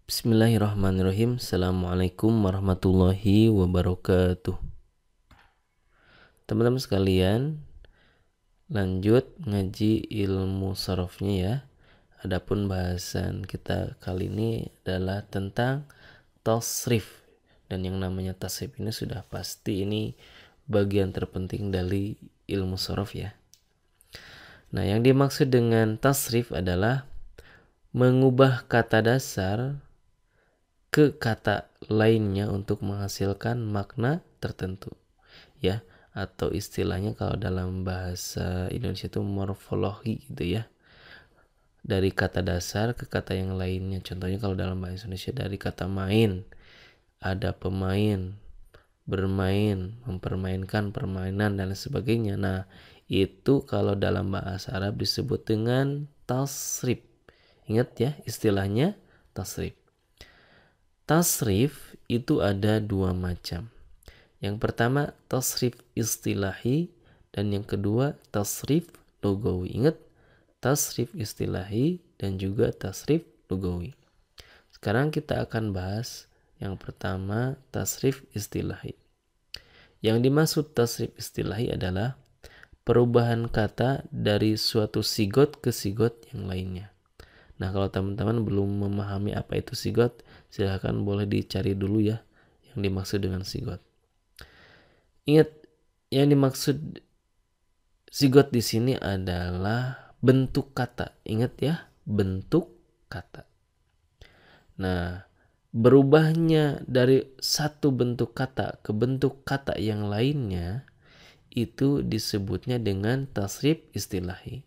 Bismillahirrahmanirrahim. Assalamualaikum warahmatullahi wabarakatuh. Teman-teman sekalian, lanjut ngaji ilmu sarofnya ya. Adapun bahasan kita kali ini adalah tentang tasrif. Dan yang namanya tasrif ini sudah pasti ini bagian terpenting dari ilmu sorof ya. Nah, yang dimaksud dengan tasrif adalah mengubah kata dasar ke kata lainnya untuk menghasilkan makna tertentu ya, atau istilahnya kalau dalam bahasa Indonesia itu morfologi gitu ya, dari kata dasar ke kata yang lainnya. Contohnya kalau dalam bahasa Indonesia dari kata main ada pemain, bermain, mempermainkan, permainan dan sebagainya. Nah, itu kalau dalam bahasa Arab disebut dengan tasrif. Ingat ya istilahnya tasrif. Tasrif itu ada dua macam. Yang pertama tasrif istilahi dan yang kedua tasrif lugawi. Ingat, tasrif istilahi dan juga tasrif lugawi. Sekarang kita akan bahas yang pertama tasrif istilahi. Yang dimaksud tasrif istilahi adalah perubahan kata dari suatu sigot ke sigot yang lainnya. Nah, kalau teman-teman belum memahami apa itu sigot, silahkan boleh dicari dulu ya yang dimaksud dengan sigot. Ingat, yang dimaksud sigot di sini adalah bentuk kata. Ingat ya, bentuk kata. Nah, berubahnya dari satu bentuk kata ke bentuk kata yang lainnya itu disebutnya dengan tasrif istilahi.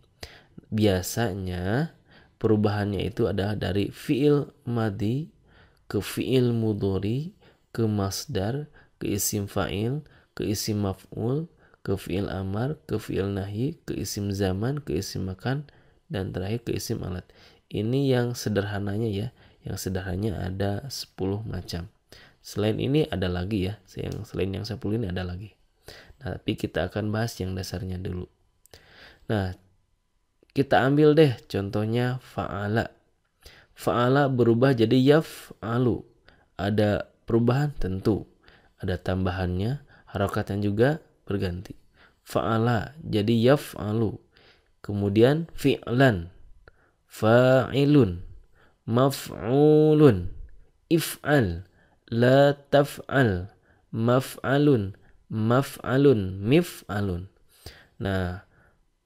Biasanya perubahannya itu adalah dari fi'il madhi ke fi'il mudhari, ke masdar, ke isim fa'il, ke isim maf'ul, ke fi'il amar, ke fi'il nahi, ke isim zaman, ke isim makan, dan terakhir ke isim alat. Ini yang sederhananya ya. Yang sederhananya ada 10 macam. Selain ini ada lagi ya. Selain yang 10 ini ada lagi. Nah, tapi kita akan bahas yang dasarnya dulu. Nah, kita ambil deh contohnya fa'ala. Fa'ala berubah jadi yaf'alu. Ada perubahan tentu. Ada tambahannya, harokatnya juga berganti. Fa'ala jadi yaf'alu. Kemudian fi'lan, fa'ilun, maf'ulun, if'al, la taf'al, maf'alun, maf'alun, mif'alun. Nah,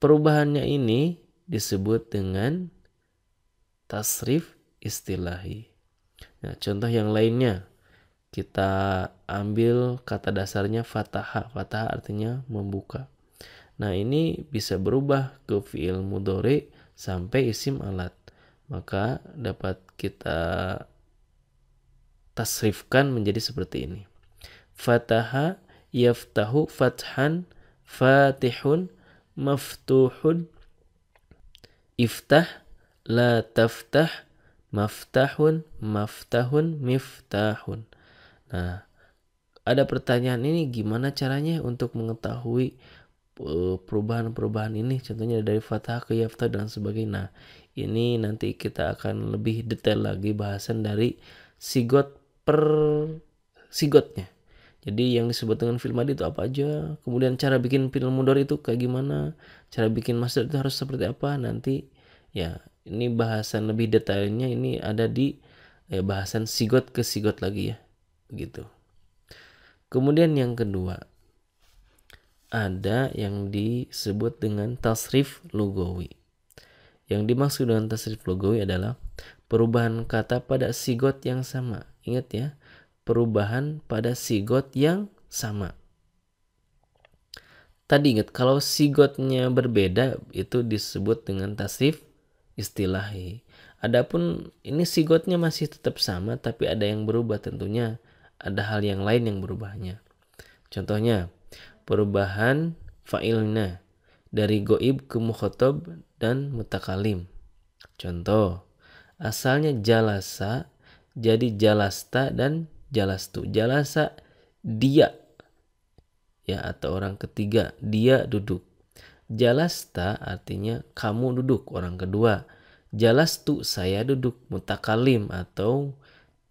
perubahannya ini disebut dengan tasrif istilahi. Nah, contoh yang lainnya kita ambil kata dasarnya fataha. Fataha artinya membuka. Nah, ini bisa berubah ke fi'il mudhari sampai isim alat. Maka dapat kita tasrifkan menjadi seperti ini. Fataha yaftahu fathan, fatihun, maftuhun, iftah, la taftah, maftahun, maftahun, miftahun. Nah, ada pertanyaan ini gimana caranya untuk mengetahui perubahan-perubahan ini, contohnya dari fathah ke yaftah dan sebagainya. Nah, ini nanti kita akan lebih detail lagi bahasan dari sigot per sigotnya. Jadi yang disebut dengan fi'il madhi itu apa aja, kemudian cara bikin fi'il mudhari itu kayak gimana, cara bikin masdar itu harus seperti apa. Nanti ya ini bahasan lebih detailnya ini ada di bahasan sigot ke sigot lagi ya, begitu. Kemudian yang kedua ada yang disebut dengan tasrif lugawi. Yang dimaksud dengan tasrif lugawi adalah perubahan kata pada sigot yang sama. Ingat ya, perubahan pada sigot yang sama. Tadi ingat kalau sigotnya berbeda itu disebut dengan tasrif istilahi. Adapun ini sigotnya masih tetap sama tapi ada yang berubah, tentunya ada hal yang lain yang berubahnya. Contohnya perubahan fa'ilna dari goib ke mukhatab dan mutakalim. Contoh, asalnya jalasa jadi jalasta dan jalastu. Jalasa dia ya, atau orang ketiga, dia duduk. Jalasta artinya kamu duduk, orang kedua. Jalastu saya duduk, mutakalim atau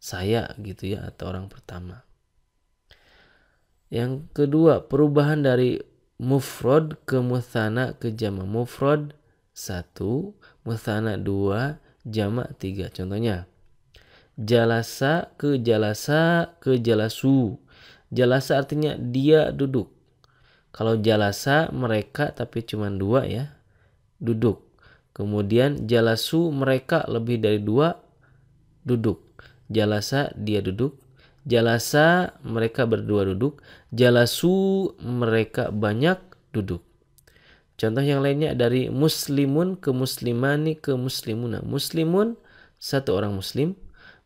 saya gitu ya, atau orang pertama. Yang kedua, perubahan dari mufrad ke mutsanna ke jamak. Mufrad 1, mutsanna 2, jamak 3. Contohnya, jalasa ke jalasu. Jalasa artinya dia duduk. Kalau jalasa mereka tapi cuma 2 ya, duduk. Kemudian jalasu mereka lebih dari 2, duduk. Jalasa dia duduk. Jalasa mereka berdua duduk. Jalasu mereka banyak duduk. Contoh yang lainnya dari muslimun ke muslimani ke muslimuna. Muslimun 1 orang muslim.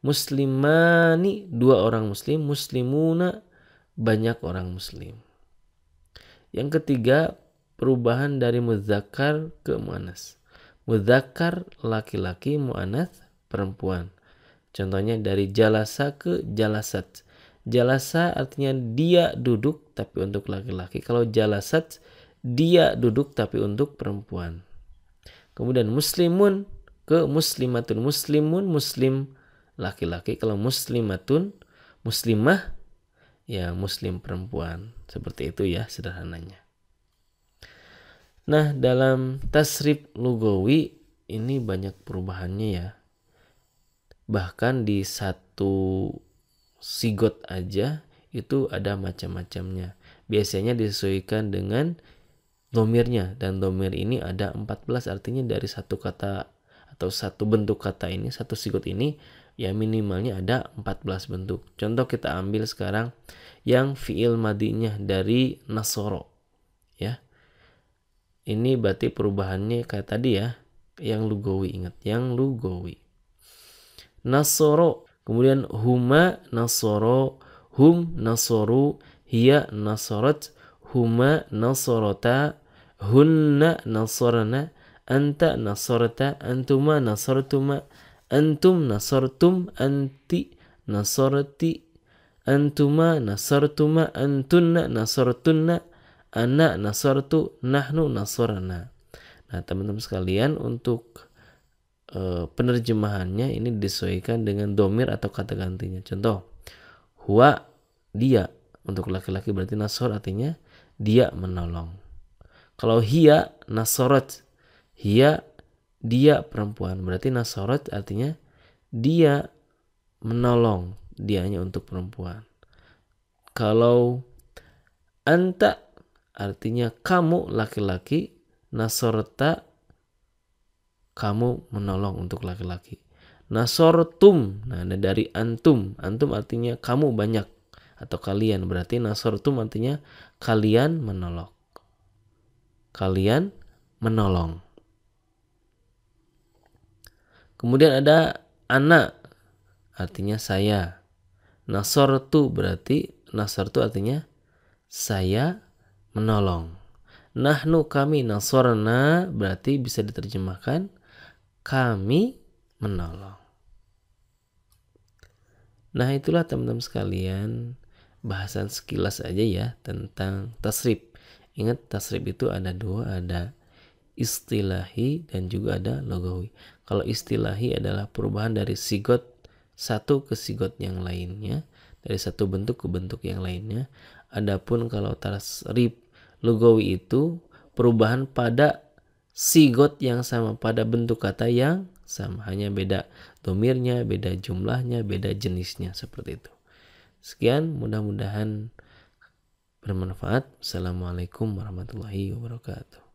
Muslimani 2 orang muslim. Muslimuna banyak orang muslim. Yang ketiga, perubahan dari mudzakkar ke muannas. Mudzakkar laki-laki, muannas perempuan. Contohnya dari jalasa ke jalasat. Jalasa artinya dia duduk tapi untuk laki-laki. Kalau jalasat dia duduk tapi untuk perempuan. Kemudian muslimun ke muslimatun. Muslimun muslim laki-laki. Kalau muslimatun muslimah ya muslim perempuan. Seperti itu ya sederhananya. Nah, dalam tasrif lugawi ini banyak perubahannya ya. Bahkan di satu sigot aja itu ada macam-macamnya. Biasanya disesuaikan dengan domirnya, dan domir ini ada 14, artinya dari satu kata atau satu bentuk kata ini, satu sigot ini ya minimalnya ada 14 bentuk. Contoh kita ambil sekarang yang fiil madinya dari nasoro ya. Ini berarti perubahannya kayak tadi ya, yang lugawi, ingat yang lugawi. Nasoro, kemudian huma nasoro, hum nasoru, hiya nasorat, huma nasorota, hunna nasorana, anta nasorta, antuma nasortuma, antum nasortum, anti nasorti, antuma nasortuma, antunna nasortunna, ana nasortu, nahnu nasorana. Nah, teman-teman sekalian, untuk penerjemahannya ini disesuaikan dengan domir atau kata gantinya. Contoh, huwa dia, untuk laki-laki berarti nasor artinya dia menolong. Kalau hiya nasorat, hiya dia perempuan, berarti nasorat artinya dia menolong, dianya untuk perempuan. Kalau anta artinya kamu laki-laki, nasorta kamu menolong untuk laki-laki. Nasortum, nah dari antum, antum artinya kamu banyak atau kalian, berarti nasortum artinya kalian menolong. Kalian menolong. Kemudian ada ana, artinya saya. Nasortu berarti, nasortu artinya saya menolong. Nahnu kami, nasorna berarti bisa diterjemahkan kami menolong. Nah, itulah teman-teman sekalian bahasan sekilas aja ya tentang tasrif. Ingat, tasrif itu ada 2, ada istilahi dan juga ada lugawi. Kalau istilahi adalah perubahan dari sigot satu ke sigot yang lainnya, dari satu bentuk ke bentuk yang lainnya. Adapun kalau tasrif lugawi itu perubahan pada sigot yang sama, pada bentuk kata yang sama, hanya beda domirnya, beda jumlahnya, beda jenisnya, seperti itu. Sekian, mudah-mudahan bermanfaat. Assalamualaikum warahmatullahi wabarakatuh.